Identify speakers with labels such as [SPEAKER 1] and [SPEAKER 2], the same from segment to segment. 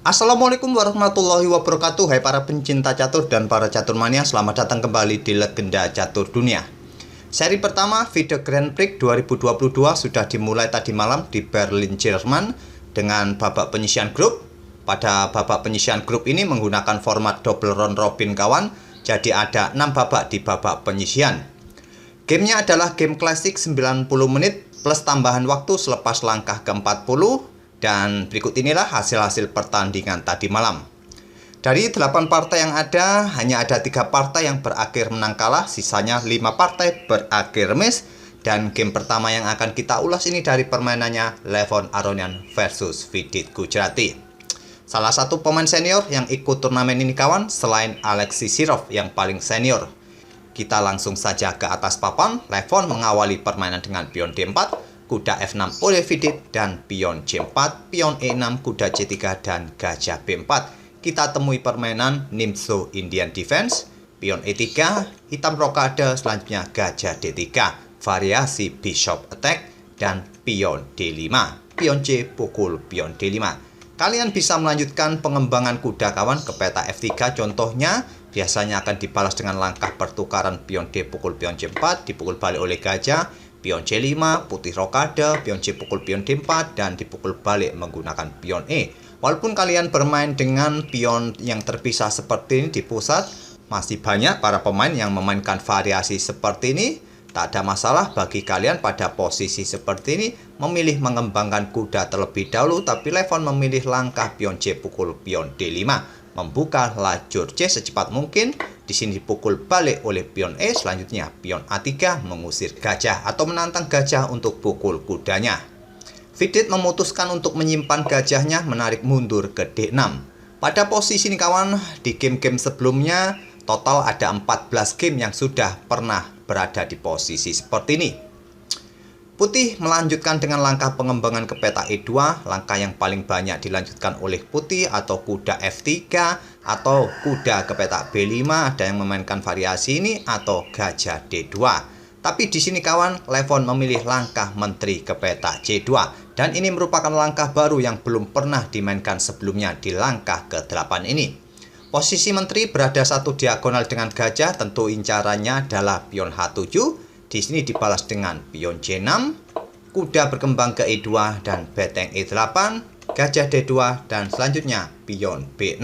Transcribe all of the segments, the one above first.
[SPEAKER 1] Assalamualaikum warahmatullahi wabarakatuh. Hai para pencinta catur dan para caturmania, selamat datang kembali di Legenda Catur Dunia. Seri pertama video Grand Prix 2022 sudah dimulai tadi malam di Berlin, Jerman dengan babak penyisihan grup. Pada babak penyisihan grup ini menggunakan format double round robin kawan, jadi ada 6 babak di babak penyisihan. Gamenya adalah game klasik 90 menit plus tambahan waktu selepas langkah ke-40. Dan berikut inilah hasil-hasil pertandingan tadi malam. Dari 8 partai yang ada, hanya ada 3 partai yang berakhir menang kalah, sisanya 5 partai berakhir remis. Dan game pertama yang akan kita ulas ini dari permainannya Levon Aronian versus Vidit Gujrati. Salah satu pemain senior yang ikut turnamen ini kawan, selain Alexei Sirov yang paling senior. Kita langsung saja ke atas papan. Levon mengawali permainan dengan pion D4, kuda F6 oleh Vidit, dan pion C4, pion E6, kuda C3, dan gajah B4. Kita temui permainan Nimzo Indian Defense, pion E3, hitam rokade, selanjutnya gajah D3, variasi Bishop Attack, dan pion D5. Pion C pukul pion D5. Kalian bisa melanjutkan pengembangan kuda kawan ke peta F3, contohnya biasanya akan dibalas dengan langkah pertukaran pion D pukul pion C4, dipukul balik oleh gajah, pion C5, putih rokade, pion C pukul pion D4, dan dipukul balik menggunakan pion E. Walaupun kalian bermain dengan pion yang terpisah seperti ini di pusat, masih banyak para pemain yang memainkan variasi seperti ini. Tak ada masalah bagi kalian pada posisi seperti ini memilih mengembangkan kuda terlebih dahulu, tapi Levon memilih langkah pion C pukul pion D5, membuka lajur C secepat mungkin. Di sini dipukul balik oleh pion E, selanjutnya pion A3 mengusir gajah atau menantang gajah untuk pukul kudanya. Vidit memutuskan untuk menyimpan gajahnya, menarik mundur ke D6. Pada posisi ini kawan, di game-game sebelumnya total ada 14 game yang sudah pernah berada di posisi seperti ini. Putih melanjutkan dengan langkah pengembangan ke peta E2, langkah yang paling banyak dilanjutkan oleh putih, atau kuda F3, atau kuda ke peta B5, ada yang memainkan variasi ini, atau gajah D2. Tapi di sini kawan, Levon memilih langkah menteri ke peta C2, dan ini merupakan langkah baru yang belum pernah dimainkan sebelumnya di langkah ke-8 ini. Posisi menteri berada satu diagonal dengan gajah, tentu incarannya adalah pion H7. Di sini dibalas dengan pion C6, kuda berkembang ke E2 dan beteng E8, gajah D2, dan selanjutnya pion B6.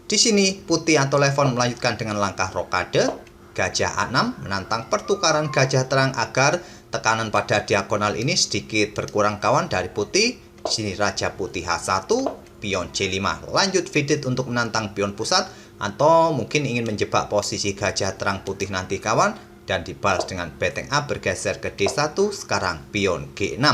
[SPEAKER 1] Di sini putih atau Levon melanjutkan dengan langkah rokade, gajah A6 menantang pertukaran gajah terang agar tekanan pada diagonal ini sedikit berkurang kawan dari putih. Di sini raja putih H1, pion C5. Lanjut Vidit untuk menantang pion pusat, atau mungkin ingin menjebak posisi gajah terang putih nanti kawan, dan dibalas dengan beteng A bergeser ke D1, sekarang pion G6.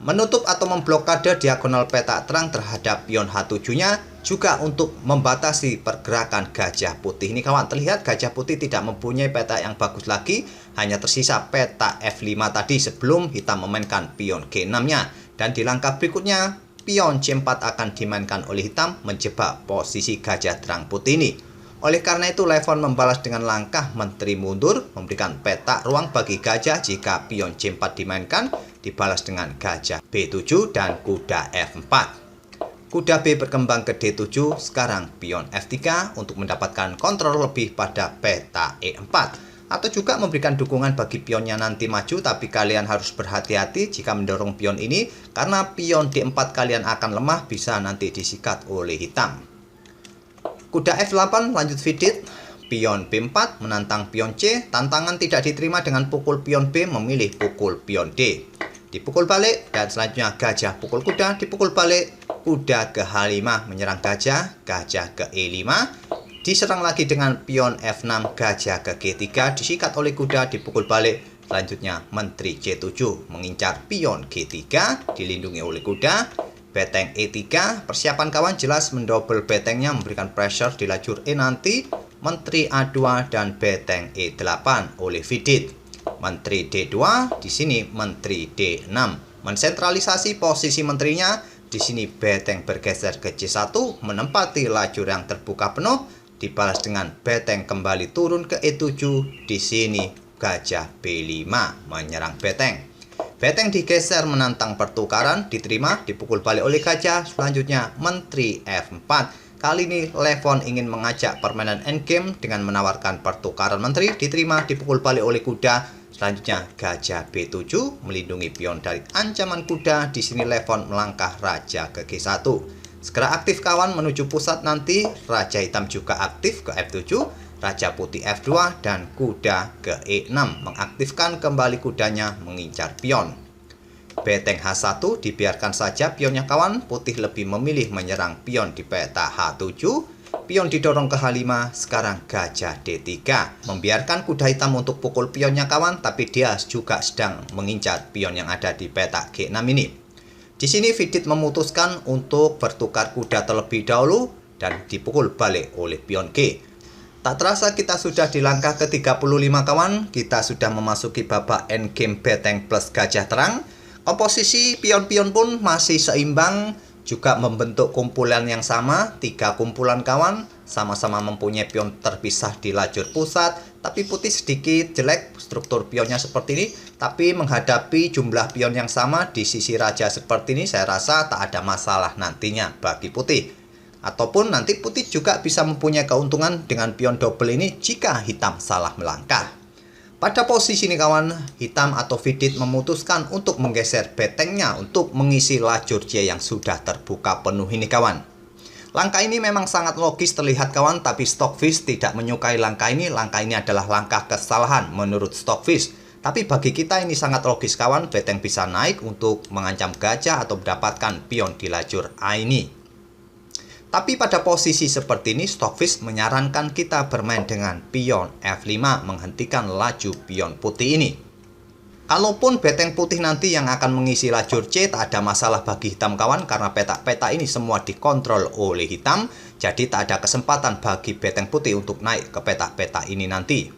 [SPEAKER 1] Menutup atau memblokade diagonal peta terang terhadap pion H7-nya, juga untuk membatasi pergerakan gajah putih. Ini kawan, terlihat gajah putih tidak mempunyai peta yang bagus lagi, hanya tersisa peta F5 tadi sebelum hitam memainkan pion G6-nya. Dan di langkah berikutnya, pion C4 akan dimainkan oleh hitam menjebak posisi gajah terang putih ini. Oleh karena itu, Levon membalas dengan langkah menteri mundur, memberikan peta ruang bagi gajah jika pion C4 dimainkan, dibalas dengan gajah B7 dan kuda F4. Kuda B berkembang ke D7, sekarang pion F3 untuk mendapatkan kontrol lebih pada peta E4. Atau juga memberikan dukungan bagi pionnya nanti maju, tapi kalian harus berhati-hati jika mendorong pion ini, karena pion D4 kalian akan lemah, bisa nanti disikat oleh hitam. Kuda F8 lanjut Vidit, pion B4 menantang pion C, tantangan tidak diterima dengan pukul pion B, memilih pukul pion D. Dipukul balik, dan selanjutnya gajah pukul kuda, dipukul balik, kuda ke H5 menyerang gajah, gajah ke E5, diserang lagi dengan pion F6, gajah ke G3, disikat oleh kuda, dipukul balik, selanjutnya menteri C7 mengincar pion G3, dilindungi oleh kuda, beteng E3, persiapan kawan jelas mendouble betengnya, memberikan pressure di lajur E nanti, menteri A2 dan beteng E8 oleh Vidit. Menteri D2, di sini menteri D6, mensentralisasi posisi menterinya. Di sini beteng bergeser ke C1, menempati lajur yang terbuka penuh, dibalas dengan beteng kembali turun ke E7. Di sini gajah B5 menyerang beteng. Beteng digeser menantang pertukaran, diterima, dipukul balik oleh gajah. Selanjutnya menteri F4. Kali ini Levon ingin mengajak permainan endgame dengan menawarkan pertukaran menteri, diterima, dipukul balik oleh kuda. Selanjutnya gajah B7 melindungi pion dari ancaman kuda. Di sini Levon melangkah raja ke G1. Segera aktif kawan menuju pusat nanti. Raja hitam juga aktif ke F7. Raja putih F2 dan kuda ke E6 mengaktifkan kembali kudanya mengincar pion. Beteng H1 dibiarkan saja pionnya kawan. Putih lebih memilih menyerang pion di peta H7. Pion didorong ke H5. Sekarang gajah D3 membiarkan kuda hitam untuk pukul pionnya kawan, tapi dia juga sedang mengincar pion yang ada di peta G6 ini. Di sini Vidit memutuskan untuk bertukar kuda terlebih dahulu dan dipukul balik oleh pion G. Tak terasa kita sudah di langkah ke-35 kawan. Kita sudah memasuki babak endgame beteng plus gajah terang. Komposisi pion-pion pun masih seimbang, juga membentuk kumpulan yang sama. 3 kumpulan kawan, sama-sama mempunyai pion terpisah di lajur pusat. Tapi putih sedikit jelek struktur pionnya seperti ini. Tapi menghadapi jumlah pion yang sama di sisi raja seperti ini, saya rasa tak ada masalah nantinya bagi putih. Ataupun nanti putih juga bisa mempunyai keuntungan dengan pion double ini jika hitam salah melangkah. Pada posisi ini kawan, hitam atau Vidit memutuskan untuk menggeser betengnya untuk mengisi lajur J yang sudah terbuka penuh ini kawan. Langkah ini memang sangat logis terlihat kawan, tapi Stockfish tidak menyukai langkah ini. Langkah ini adalah langkah kesalahan menurut Stockfish. Tapi bagi kita ini sangat logis kawan, beteng bisa naik untuk mengancam gajah atau mendapatkan pion di lajur A ini. Tapi pada posisi seperti ini, Stockfish menyarankan kita bermain dengan pion F5 menghentikan laju pion putih ini. Kalaupun beteng putih nanti yang akan mengisi lajur C, tak ada masalah bagi hitam kawan, karena peta-peta ini semua dikontrol oleh hitam. Jadi tak ada kesempatan bagi beteng putih untuk naik ke peta-peta ini nanti.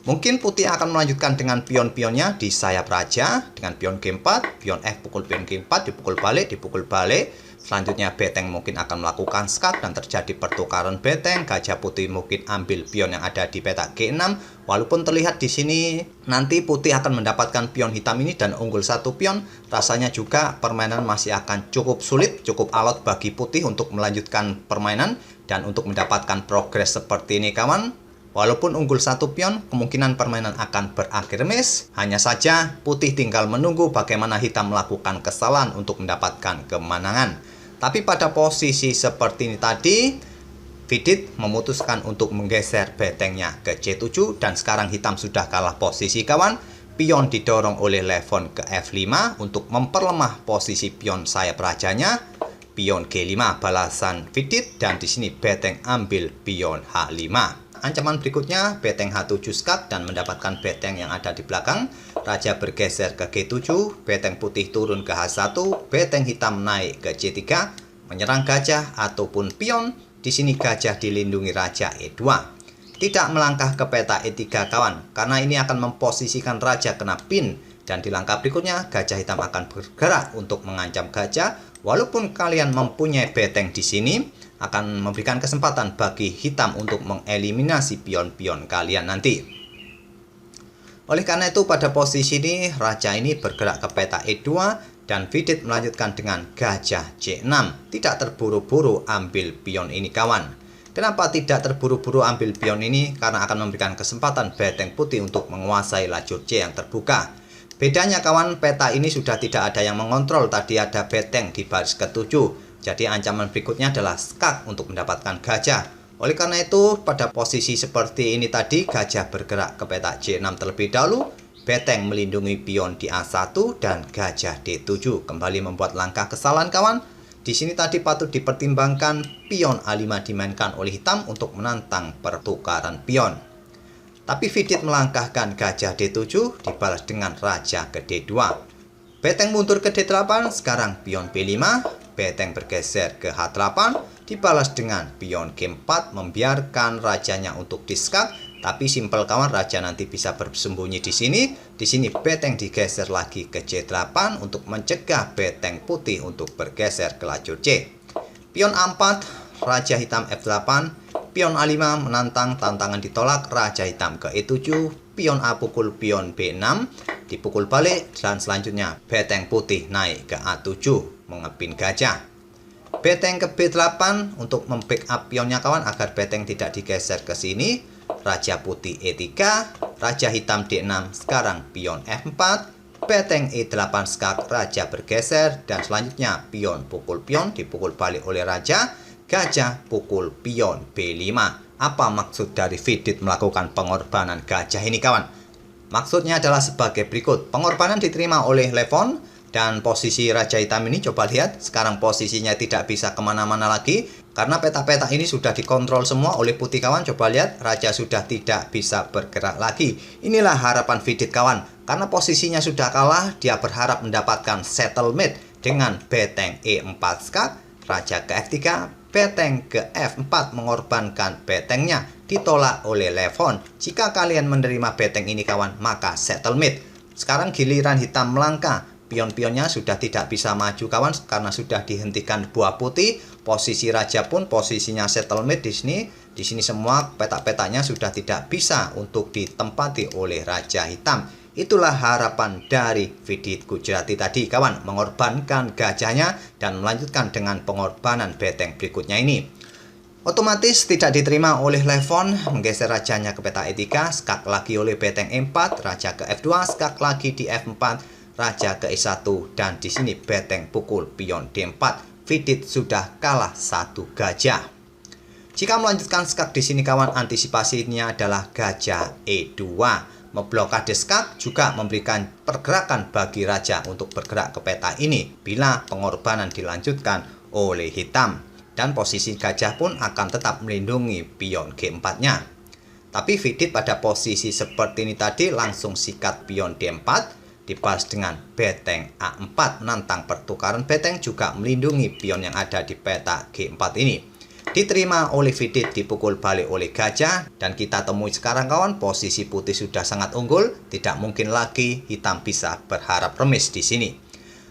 [SPEAKER 1] Mungkin putih akan melanjutkan dengan pion-pionnya di sayap raja dengan pion G4, pion F pukul pion G4, dipukul balik. Selanjutnya beteng mungkin akan melakukan skak dan terjadi pertukaran beteng. Gajah putih mungkin ambil pion yang ada di peta G6. Walaupun terlihat di sini nanti putih akan mendapatkan pion hitam ini dan unggul 1 pion, rasanya juga permainan masih akan cukup sulit, cukup alot bagi putih untuk melanjutkan permainan dan untuk mendapatkan progres seperti ini kawan. Walaupun unggul 1 pion, kemungkinan permainan akan berakhir miss. Hanya saja putih tinggal menunggu bagaimana hitam melakukan kesalahan untuk mendapatkan kemenangan. Tapi pada posisi seperti ini tadi, Vidit memutuskan untuk menggeser betengnya ke C7 dan sekarang hitam sudah kalah posisi kawan. Pion didorong oleh Levon ke F5 untuk memperlemah posisi pion sayap rajanya. Pion G5 balasan Vidit dan di sini beteng ambil pion H5. Ancaman berikutnya, beteng H7 skak dan mendapatkan beteng yang ada di belakang. Raja bergeser ke G7, beteng putih turun ke H1, beteng hitam naik ke C3, menyerang gajah ataupun pion. Di sini gajah dilindungi raja E2. Tidak melangkah ke peta E3 kawan, karena ini akan memposisikan raja kena pin. Dan di langkah berikutnya, gajah hitam akan bergerak untuk mengancam gajah. Walaupun kalian mempunyai beteng di sini, akan memberikan kesempatan bagi hitam untuk mengeliminasi pion-pion kalian nanti. Oleh karena itu pada posisi ini raja ini bergerak ke peta E2 dan Vidit melanjutkan dengan gajah C6. Tidak terburu-buru ambil pion ini kawan. Kenapa tidak terburu-buru ambil pion ini? Karena akan memberikan kesempatan beteng putih untuk menguasai lajur C yang terbuka. Bedanya kawan, peta ini sudah tidak ada yang mengontrol. Tadi ada beteng di baris ke-7. Jadi ancaman berikutnya adalah skak untuk mendapatkan gajah. Oleh karena itu pada posisi seperti ini tadi, gajah bergerak ke peta C6 terlebih dahulu. Beteng melindungi pion di A1 dan gajah D7 kembali membuat langkah kesalahan kawan. Di sini tadi patut dipertimbangkan pion A5 dimainkan oleh hitam untuk menantang pertukaran pion. Tapi Vidit melangkahkan gajah D7 dibalas dengan raja ke D2. Beteng mundur ke D8, sekarang pion B5. Beteng bergeser ke H8, dibalas dengan pion G4, membiarkan rajanya untuk diskak. Tapi simpel kawan, raja nanti bisa bersembunyi di sini. Di sini beteng digeser lagi ke C8 untuk mencegah beteng putih untuk bergeser ke lajur C. Pion A4, raja hitam F8, pion A5 menantang, tantangan ditolak, raja hitam ke E7, pion A pukul pion B6, dipukul balik, dan selanjutnya beteng putih naik ke A7 mengepin gajah. Beteng ke B8 untuk membackup pionnya kawan agar beteng tidak digeser ke sini. Raja putih E3, raja hitam D6, sekarang pion F4, beteng E8 skak, raja bergeser, dan selanjutnya pion pukul pion dipukul balik oleh raja, gajah pukul pion B5. Apa maksud dari Vidit melakukan pengorbanan gajah ini kawan? Maksudnya adalah sebagai berikut. Pengorbanan diterima oleh Levon, dan posisi raja hitam ini coba lihat, sekarang posisinya tidak bisa kemana-mana lagi karena peta-peta ini sudah dikontrol semua oleh putih kawan. Coba lihat, raja sudah tidak bisa bergerak lagi. Inilah harapan Vidit kawan, karena posisinya sudah kalah, dia berharap mendapatkan settlement dengan beteng E4 skak, raja ke F3, beteng ke F4 mengorbankan betengnya, ditolak oleh Levon. Jika kalian menerima beteng ini kawan, maka settlement. Sekarang giliran hitam melangkah. Pion-pionnya sudah tidak bisa maju kawan karena sudah dihentikan buah putih. Posisi raja pun posisinya settlement di sini. Di sini semua peta-petanya sudah tidak bisa untuk ditempati oleh raja hitam. Itulah harapan dari Vidit Gujrati tadi kawan, mengorbankan gajahnya dan melanjutkan dengan pengorbanan beteng berikutnya ini. Otomatis tidak diterima oleh Levon, menggeser rajanya ke peta E3, skak lagi oleh beteng E4, raja ke F2, skak lagi di F4, raja ke E1, dan di sini beteng pukul pion D4. Vidit sudah kalah satu gajah. Jika melanjutkan skak di sini kawan, antisipasinya adalah gajah E2. Memblokade skak juga memberikan pergerakan bagi raja untuk bergerak ke peta ini bila pengorbanan dilanjutkan oleh hitam, dan posisi gajah pun akan tetap melindungi pion G4-nya. Tapi Vidit pada posisi seperti ini tadi langsung sikat pion D4, dibalas dengan beteng A4 menantang pertukaran beteng, juga melindungi pion yang ada di peta G4 ini. Diterima oleh Vidit, dipukul balik oleh gajah, dan kita temui sekarang kawan, posisi putih sudah sangat unggul, tidak mungkin lagi hitam bisa berharap remis di sini.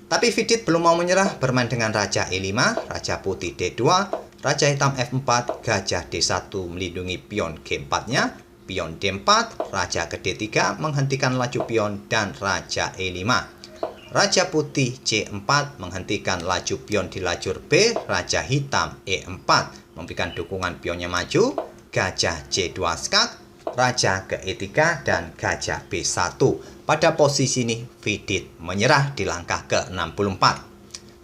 [SPEAKER 1] Tapi Vidit belum mau menyerah, bermain dengan raja E5, raja putih D2, raja hitam F4, gajah D1 melindungi pion G4-nya, pion D4, raja ke D3 menghentikan laju pion, dan raja E5. Raja putih C4 menghentikan laju pion di lajur B, raja hitam E4 memberikan dukungan pionnya maju, gajah C2 skak, raja ke E3, dan gajah B1. Pada posisi ini Vidit menyerah di langkah ke-64.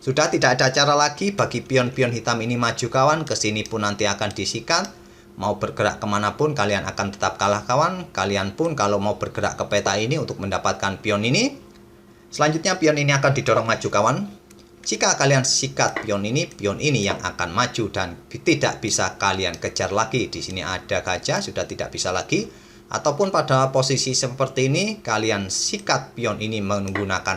[SPEAKER 1] Sudah tidak ada cara lagi bagi pion-pion hitam ini maju kawan, kesini pun nanti akan disikat. Mau bergerak kemanapun kalian akan tetap kalah kawan. Kalian pun kalau mau bergerak ke peta ini untuk mendapatkan pion ini, selanjutnya pion ini akan didorong maju kawan. Jika kalian sikat pion ini yang akan maju dan tidak bisa kalian kejar lagi. Di sini ada gajah, sudah tidak bisa lagi. Ataupun pada posisi seperti ini kalian sikat pion ini menggunakan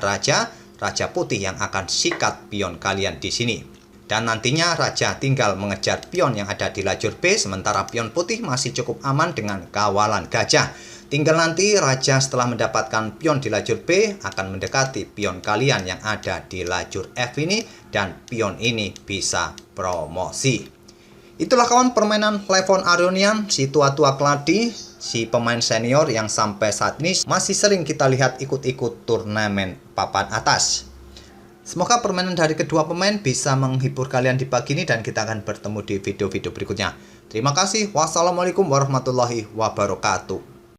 [SPEAKER 1] raja putih yang akan sikat pion kalian di sini. Dan nantinya raja tinggal mengejar pion yang ada di lajur B, sementara pion putih masih cukup aman dengan kawalan gajah. Tinggal nanti raja setelah mendapatkan pion di lajur B akan mendekati pion kalian yang ada di lajur F ini, dan pion ini bisa promosi. Itulah kawan permainan Levon Aronian, si tua-tua keladi, si pemain senior yang sampai saat ini masih sering kita lihat ikut-ikut turnamen papan atas. Semoga permainan dari kedua pemain bisa menghibur kalian di pagi ini, dan kita akan bertemu di video-video berikutnya. Terima kasih. Wassalamualaikum warahmatullahi wabarakatuh.